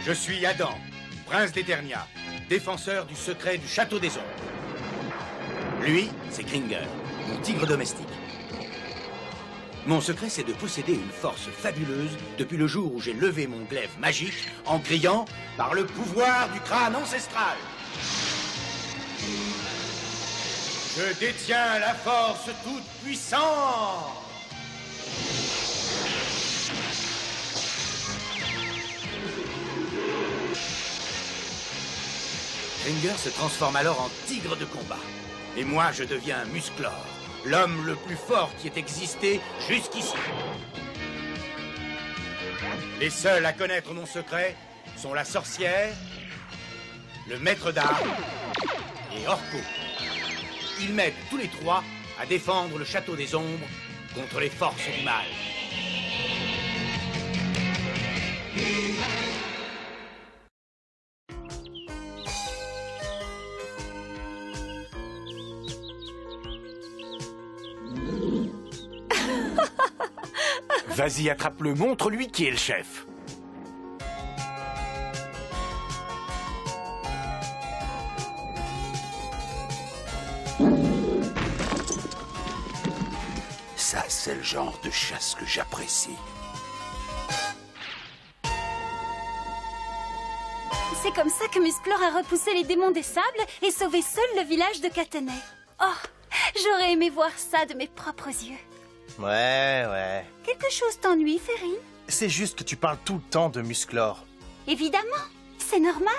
Je suis Adam, prince d'Eternia, défenseur du secret du château des ombres. Lui, c'est Gringer, mon tigre domestique. Mon secret, c'est de posséder une force fabuleuse depuis le jour où j'ai levé mon glaive magique en criant « Par le pouvoir du crâne ancestral !» Je détiens la force toute puissante. Gringer se transforme alors en tigre de combat. Et moi, je deviens Musclor, l'homme le plus fort qui ait existé jusqu'ici. Les seuls à connaître mon secret sont la sorcière, le maître d'armes et Orko. Ils m'aident tous les trois à défendre le château des ombres contre les forces du mal. Vas-y, attrape-le, montre-lui qui est le chef. Ça, c'est le genre de chasse que j'apprécie. C'est comme ça que Musclor a repoussé les démons des sables et sauvé seul le village de Catanais. Oh, j'aurais aimé voir ça de mes propres yeux. Ouais. Quelque chose t'ennuie, Férine? C'est juste que tu parles tout le temps de Musclor. Évidemment, c'est normal.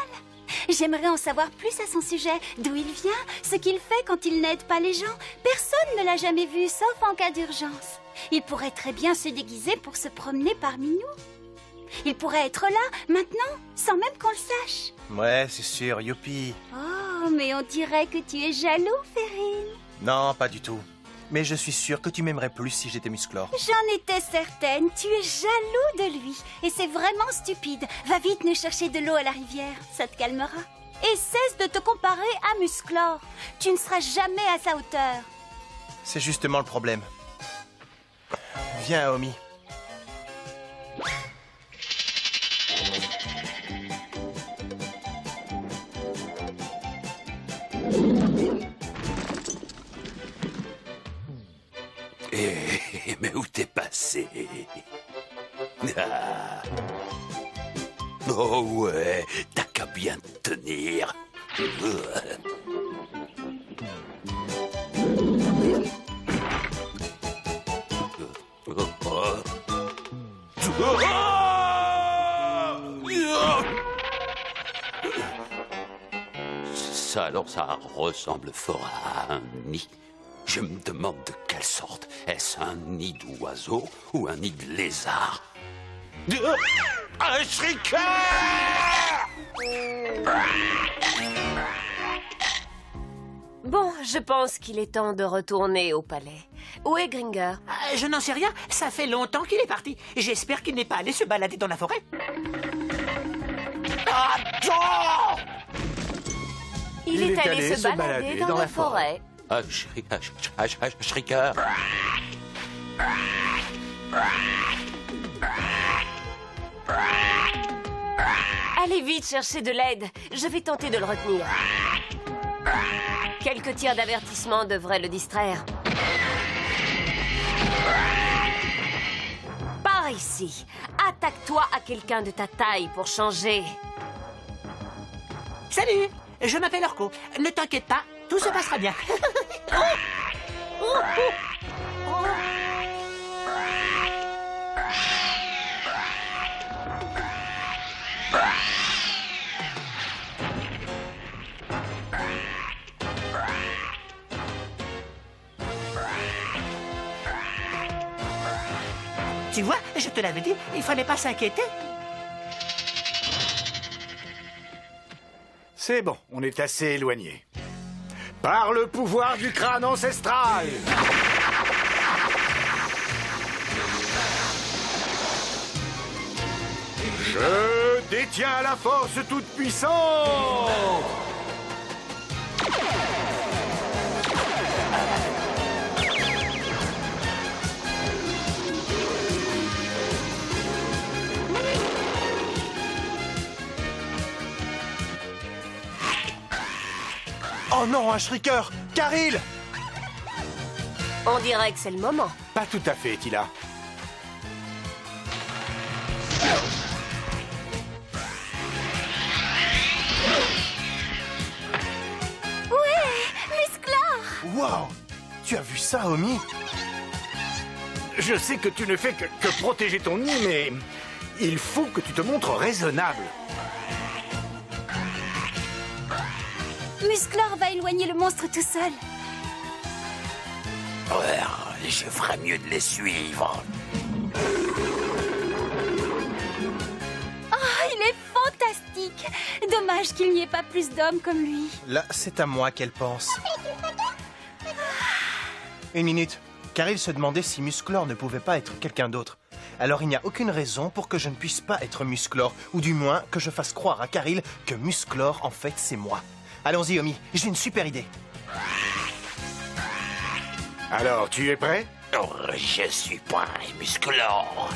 J'aimerais en savoir plus à son sujet, d'où il vient, ce qu'il fait quand il n'aide pas les gens. Personne ne l'a jamais vu, sauf en cas d'urgence. Il pourrait très bien se déguiser pour se promener parmi nous. Il pourrait être là, maintenant, sans même qu'on le sache. Ouais, c'est sûr, youpi. Oh, mais on dirait que tu es jaloux, Férine. Non, pas du tout. Mais je suis sûr que tu m'aimerais plus si j'étais Musclor. J'en étais certaine, tu es jaloux de lui. Et c'est vraiment stupide. Va vite nous chercher de l'eau à la rivière, ça te calmera. Et cesse de te comparer à Musclor. Tu ne seras jamais à sa hauteur. C'est justement le problème. Viens, Omi. Mais où t'es passé? Ah. Oh ouais, t'as qu'à bien te tenir. Ça alors, ça ressemble fort à un nid. Je me demande de quelle sorte. Est-ce un nid d'oiseau ou un nid de lézard? Un shrieker! Bon, je pense qu'il est temps de retourner au palais. Où est Gringer? Je n'en sais rien. Ça fait longtemps qu'il est parti. J'espère qu'il n'est pas allé se balader dans la forêt. Attends! Il est allé se balader dans la forêt. Un shrieker. Allez vite chercher de l'aide. Je vais tenter de le retenir. Quelques tirs d'avertissement devraient le distraire. Par ici. Attaque-toi à quelqu'un de ta taille pour changer. Salut, je m'appelle Orko. Ne t'inquiète pas, tout se passera bien. Tu vois, je te l'avais dit, il fallait pas s'inquiéter. C'est bon, on est assez éloigné. Par le pouvoir du crâne ancestral! Je détiens la force toute puissante! Oh non, un shrieker! Caril! On dirait que c'est le moment. Pas tout à fait, Tila. Wow! Tu as vu ça, Omi? Je sais que tu ne fais que protéger ton nid, mais il faut que tu te montres raisonnable. Musclor va éloigner le monstre tout seul. Ouais, je ferais mieux de les suivre. Oh, il est fantastique! Dommage qu'il n'y ait pas plus d'hommes comme lui. Là, c'est à moi qu'elle pense. Une minute. Caril se demandait si Musclor ne pouvait pas être quelqu'un d'autre. Alors il n'y a aucune raison pour que je ne puisse pas être Musclor, ou du moins que je fasse croire à Caril que Musclor, en fait, c'est moi. Allons-y, Omi, j'ai une super idée. Alors, tu es prêt? Oh, je suis prêt, Musclor.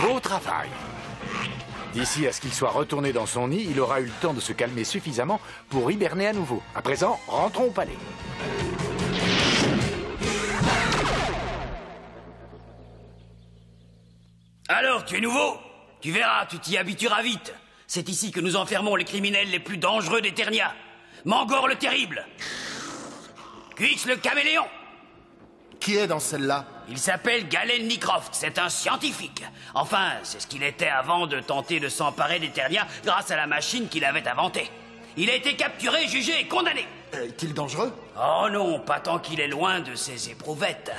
Beau travail. D'ici à ce qu'il soit retourné dans son nid, il aura eu le temps de se calmer suffisamment pour hiberner à nouveau. À présent, rentrons au palais. Alors, tu es nouveau? Tu verras, tu t'y habitueras vite. C'est ici que nous enfermons les criminels les plus dangereux d'Eternia. Mangor le Terrible. Quix le Caméléon. Qui est dans celle-là? Il s'appelle Galen Nicroft, c'est un scientifique. Enfin, c'est ce qu'il était avant de tenter de s'emparer d'Eternia grâce à la machine qu'il avait inventée. Il a été capturé, jugé et condamné. Est-il dangereux? Oh non, pas tant qu'il est loin de ses éprouvettes.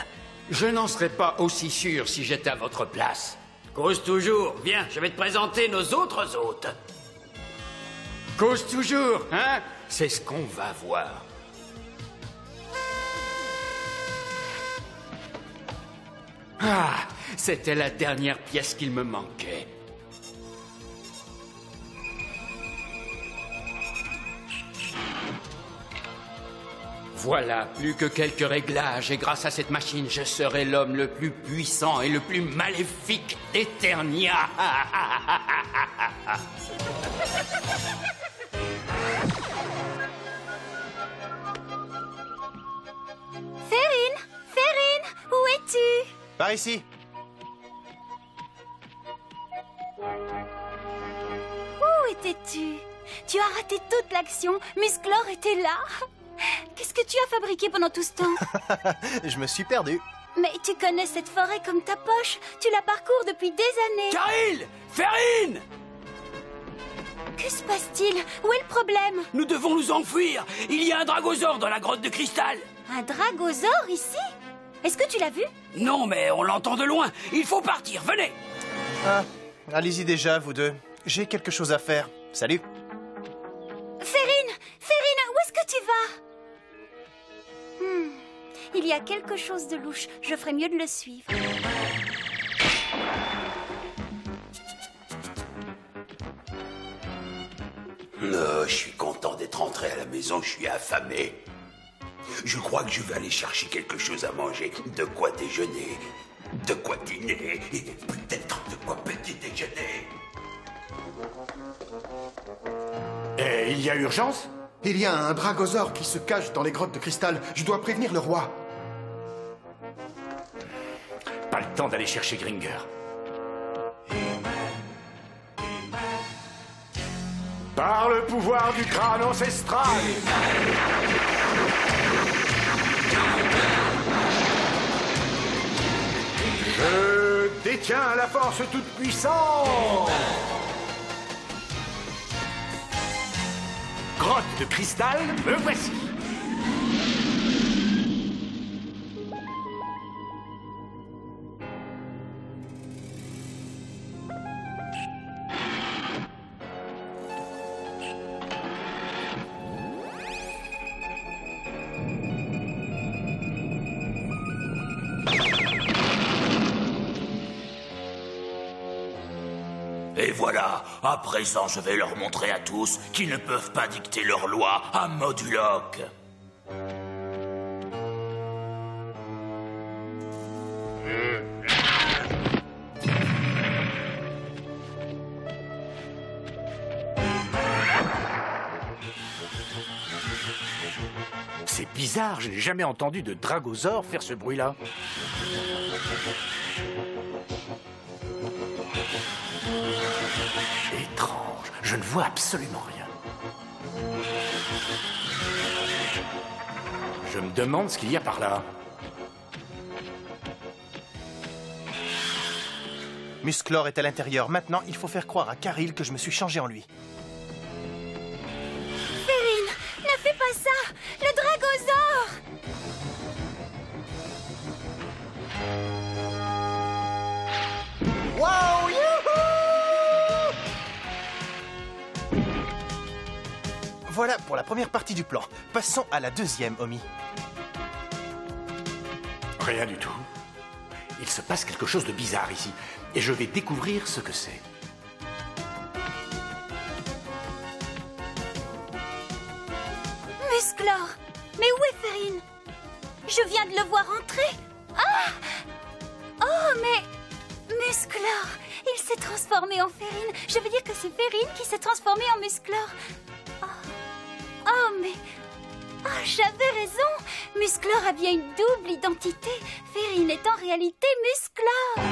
Je n'en serais pas aussi sûr si j'étais à votre place. Cause toujours. Viens, je vais te présenter nos autres hôtes. Cause toujours, hein? C'est ce qu'on va voir. Ah, c'était la dernière pièce qu'il me manquait. Voilà, plus que quelques réglages, et grâce à cette machine, je serai l'homme le plus puissant et le plus maléfique d'Eternia. Férine! Férine! Où es-tu? Par ici. Où étais-tu? Tu as raté toute l'action. Musclor était là. Qu'est-ce que tu as fabriqué pendant tout ce temps? Je me suis perdu. Mais tu connais cette forêt comme ta poche. Tu la parcours depuis des années. Caril! Férine! Que se passe-t-il? Où est le problème? Nous devons nous enfuir. Il y a un dragosaure dans la grotte de cristal. Un dragosaure ici? Est-ce que tu l'as vu? Non, mais on l'entend de loin. Il faut partir, venez. Ah, allez-y déjà, vous deux. J'ai quelque chose à faire. Salut. Férine! Férine, où est-ce que tu vas? Il y a quelque chose de louche. Je ferais mieux de le suivre. Je suis content d'être rentré à la maison, je suis affamé. Je crois que je vais aller chercher quelque chose à manger, de quoi déjeuner, de quoi dîner, et peut-être de quoi petit déjeuner. Et il y a urgence? Il y a un dragosaure qui se cache dans les grottes de cristal. Je dois prévenir le roi. Pas le temps d'aller chercher Gringer. Par le pouvoir du crâne ancestral! Je détiens la force toute puissante! Grotte de cristal, me voici! Et voilà, à présent je vais leur montrer à tous qu'ils ne peuvent pas dicter leurs lois à Moduloc. C'est bizarre, je n'ai jamais entendu de Dragosaure faire ce bruit-là. Étrange, je ne vois absolument rien. Je me demande ce qu'il y a par là. Musclor est à l'intérieur. Maintenant, il faut faire croire à Caril que je me suis changé en lui. Férine, ne fais pas ça! Le Dragosaure! Wow, youhou! Voilà pour la première partie du plan. Passons à la deuxième, Omi. Rien du tout. Il se passe quelque chose de bizarre ici, et je vais découvrir ce que c'est. Musclor! Mais où est Férine? Je viens de le voir entrer. Ah! Oh, mais... Musclor! Il s'est transformé en Férine. Je veux dire que c'est Férine qui s'est transformée en Musclor. Oh, mais... Oh, j'avais raison. Musclor a bien une double identité. Férine est en réalité Musclor.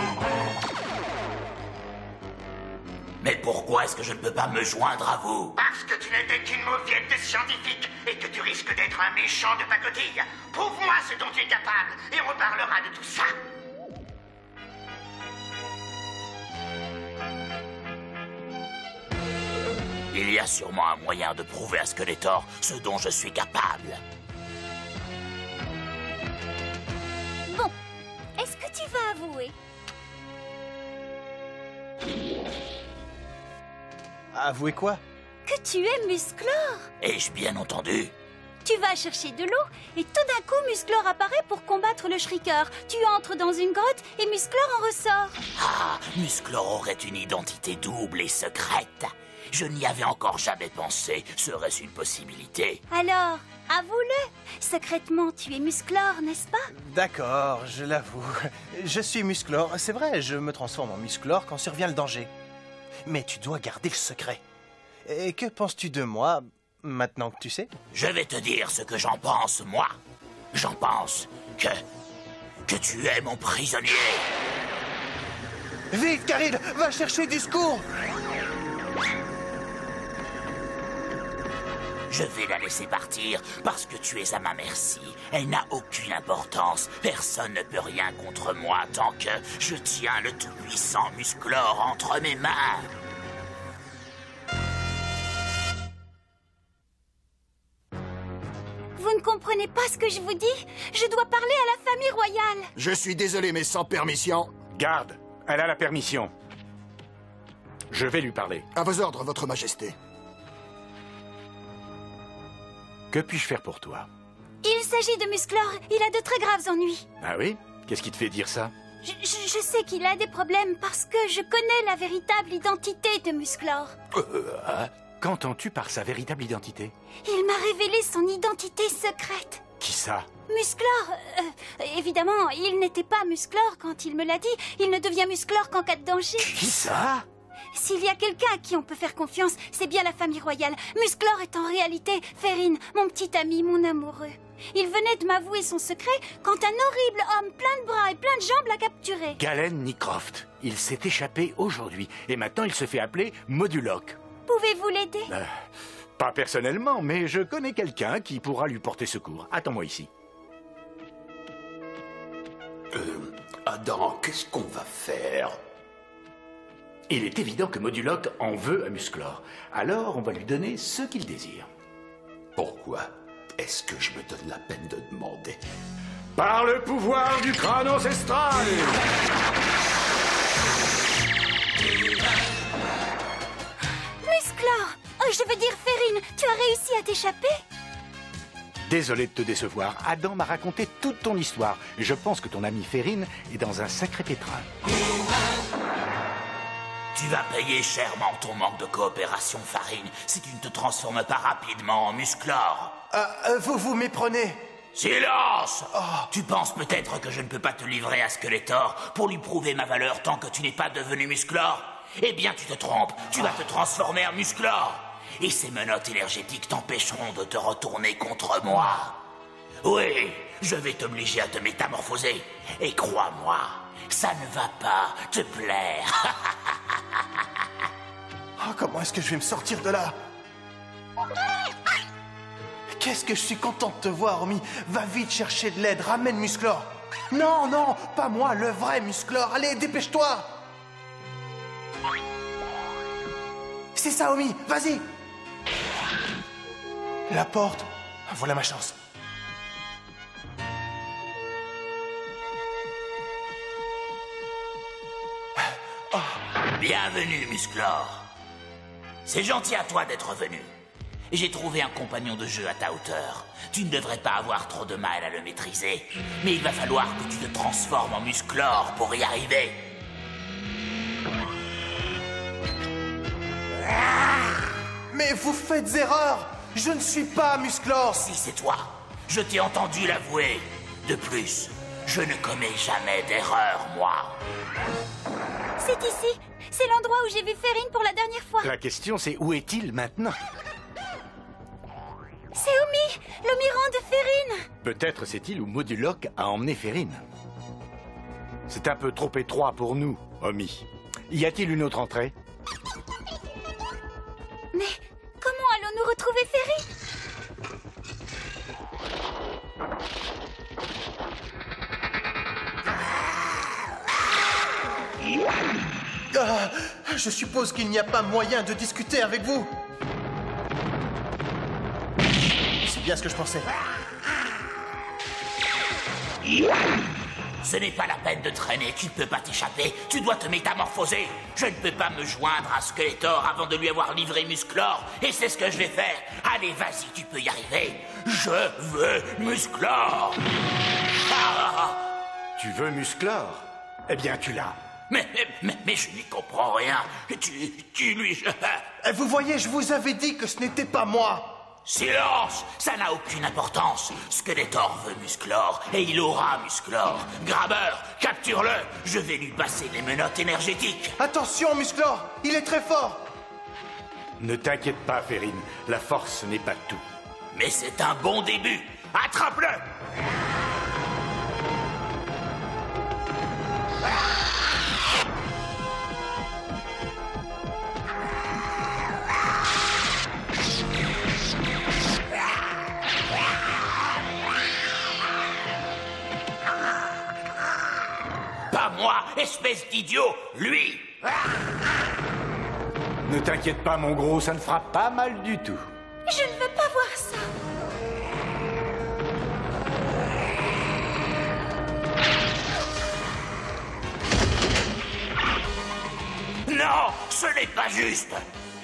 Mais pourquoi est-ce que je ne peux pas me joindre à vous? Parce que tu n'étais qu'une mauviette de scientifique et que tu risques d'être un méchant de pacotille. Prouve-moi ce dont tu es capable et on reparlera de tout ça. Il y a sûrement un moyen de prouver à Skeletor ce dont je suis capable. Bon, est-ce que tu vas avouer? Avouez quoi? Que tu es Musclor. Ai-je bien entendu? Tu vas chercher de l'eau et tout d'un coup Musclor apparaît pour combattre le Shrieker. Tu entres dans une grotte et Musclor en ressort. Ah, Musclor aurait une identité double et secrète. Je n'y avais encore jamais pensé. Serait-ce une possibilité? Alors, avoue-le. Secrètement, tu es Musclor, n'est-ce pas? D'accord, je l'avoue. Je suis Musclor. C'est vrai, je me transforme en Musclor quand survient le danger. Mais tu dois garder le secret. Et que penses-tu de moi, maintenant que tu sais? Je vais te dire ce que j'en pense, moi. J'en pense que tu es mon prisonnier. Vite, Caril, va chercher du secours. Je vais la laisser partir parce que tu es à ma merci. Elle n'a aucune importance. Personne ne peut rien contre moi tant que je tiens le tout-puissant Musclor entre mes mains. Vous ne comprenez pas ce que je vous dis? Je dois parler à la famille royale. Je suis désolé, mais sans permission. Garde, elle a la permission. Je vais lui parler. À vos ordres, votre majesté. Que puis-je faire pour toi? Il s'agit de Musclor. Il a de très graves ennuis. Ah oui? Qu'est-ce qui te fait dire ça? Je sais qu'il a des problèmes parce que je connais la véritable identité de Musclor. Qu'entends-tu par sa véritable identité? Il m'a révélé son identité secrète. Qui ça? Musclor. Évidemment, il n'était pas Musclor quand il me l'a dit. Il ne devient Musclor qu'en cas de danger. Qui ça? S'il y a quelqu'un à qui on peut faire confiance, c'est bien la famille royale. Musclor est en réalité Férine, mon petit ami, mon amoureux. Il venait de m'avouer son secret quand un horrible homme plein de bras et plein de jambes l'a capturé. Galen Mycroft. Il s'est échappé aujourd'hui et maintenant il se fait appeler Moduloc. Pouvez-vous l'aider? Pas personnellement, mais je connais quelqu'un qui pourra lui porter secours. Attends-moi ici. Adam, qu'est-ce qu'on va faire? Il est évident que Moduloc en veut à Musclor. Alors on va lui donner ce qu'il désire. Pourquoi est-ce que je me donne la peine de demander? Par le pouvoir du crâne ancestral! Musclor! Oh, je veux dire Férine, tu as réussi à t'échapper? Désolé de te décevoir. Adam m'a raconté toute ton histoire. Je pense que ton ami Férine est dans un sacré pétrin. Tu vas payer chèrement ton manque de coopération, Farine, si tu ne te transformes pas rapidement en Musclor. Vous vous méprenez. Silence! Tu penses peut-être que je ne peux pas te livrer à Skeletor pour lui prouver ma valeur tant que tu n'es pas devenu Musclor? Eh bien, tu te trompes. Tu vas te transformer en Musclor. Et ces menottes énergétiques t'empêcheront de te retourner contre moi. Oui, je vais t'obliger à te métamorphoser. Et crois-moi, ça ne va pas te plaire. Comment est-ce que je vais me sortir de là? Qu'est-ce que je suis content de te voir, Omi. Va vite chercher de l'aide, ramène Musclor. Non, non, pas moi, le vrai Musclor. Allez, dépêche-toi. C'est ça, Omi, vas-y. La porte. Voilà ma chance. Bienvenue, Musclor. C'est gentil à toi d'être venu. J'ai trouvé un compagnon de jeu à ta hauteur. Tu ne devrais pas avoir trop de mal à le maîtriser. Mais il va falloir que tu te transformes en Musclor pour y arriver. Mais vous faites erreur. Je ne suis pas Musclor. Si, c'est toi. Je t'ai entendu l'avouer. De plus, je ne commets jamais d'erreur, moi. C'est ici. C'est l'endroit où j'ai vu Férine pour la dernière fois. La question, c'est où est-il maintenant? C'est Omi, le mirant de Férine. Peut-être c'est-il où Moduloc a emmené Férine. C'est un peu trop étroit pour nous, Omi. Y a-t-il une autre entrée? Mais comment allons-nous retrouver Férine? Je suppose qu'il n'y a pas moyen de discuter avec vous. C'est bien ce que je pensais. Ce n'est pas la peine de traîner, tu ne peux pas t'échapper. Tu dois te métamorphoser. Je ne peux pas me joindre à Skeletor avant de lui avoir livré Musclor. Et c'est ce que je vais faire. Allez, vas-y, tu peux y arriver. Je veux Musclor. Tu veux Musclor? Eh bien, tu l'as. Mais je n'y comprends rien. Tu lui... Vous voyez, je vous avais dit que ce n'était pas moi. Silence! Ça n'a aucune importance. Skeletor veut Musclor, et il aura Musclor. Grabbeur, capture-le. Je vais lui passer les menottes énergétiques. Attention, Musclor, il est très fort. Ne t'inquiète pas, Férine. La force n'est pas tout. Mais c'est un bon début. Attrape-le! Pas moi, espèce d'idiot, lui! Ne t'inquiète pas, mon gros, ça ne fera pas mal du tout. Je ne veux pas voir ça. Non, ce n'est pas juste.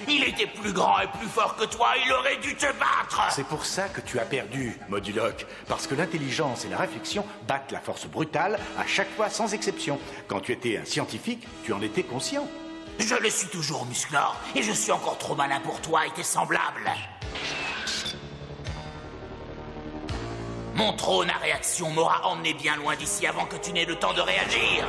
Il était plus grand et plus fort que toi, il aurait dû te battre. C'est pour ça que tu as perdu, Moduloc. Parce que l'intelligence et la réflexion battent la force brutale à chaque fois sans exception. Quand tu étais un scientifique, tu en étais conscient. Je le suis toujours, Musclor, et je suis encore trop malin pour toi et tes semblables. Mon trône à réaction m'aura emmené bien loin d'ici avant que tu n'aies le temps de réagir.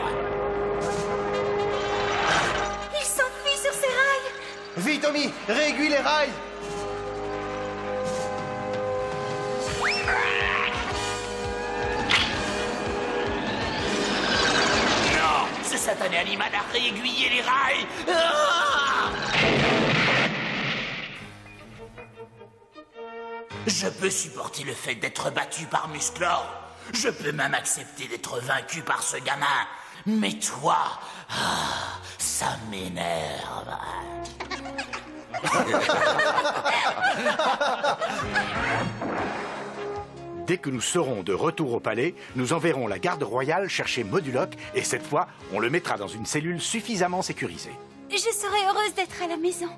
Il s'enfuit sur ses rails. Vite, Tommy, réaiguille les rails. Non, ce satané animal a réaiguillé les rails. Ah! Je peux supporter le fait d'être battu par Musclor. Je peux même accepter d'être vaincu par ce gamin. Mais toi, ça m'énerve. Dès que nous serons de retour au palais, nous enverrons la garde royale chercher Moduloc et cette fois, on le mettra dans une cellule suffisamment sécurisée. Je serais heureuse d'être à la maison.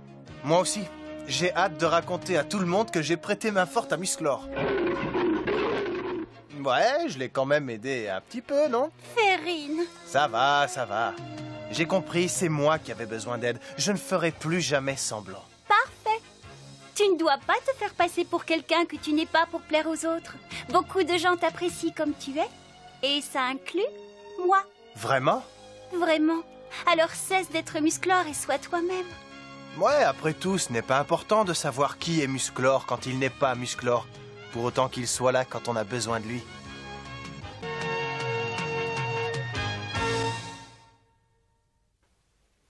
Moi aussi. J'ai hâte de raconter à tout le monde que j'ai prêté main forte à Musclor. Ouais, je l'ai quand même aidé un petit peu, non? Férine. Ça va, ça va. J'ai compris, c'est moi qui avais besoin d'aide. Je ne ferai plus jamais semblant. Parfait. Tu ne dois pas te faire passer pour quelqu'un que tu n'es pas pour plaire aux autres. Beaucoup de gens t'apprécient comme tu es. Et ça inclut moi. Vraiment? Vraiment. Alors cesse d'être Musclor et sois toi-même. Ouais, après tout, ce n'est pas important de savoir qui est Musclor quand il n'est pas Musclor. Pour autant qu'il soit là quand on a besoin de lui.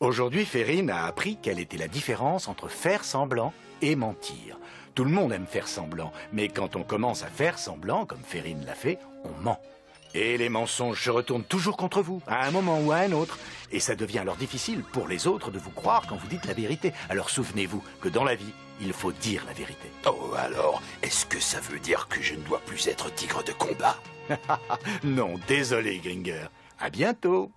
Aujourd'hui, Férine a appris quelle était la différence entre faire semblant et mentir. Tout le monde aime faire semblant, mais quand on commence à faire semblant, comme Férine l'a fait, on ment. Et les mensonges se retournent toujours contre vous, à un moment ou à un autre. Et ça devient alors difficile pour les autres de vous croire quand vous dites la vérité. Alors souvenez-vous que dans la vie, il faut dire la vérité. Oh, alors, est-ce que ça veut dire que je ne dois plus être tigre de combat? Non, désolé, Gringer. À bientôt.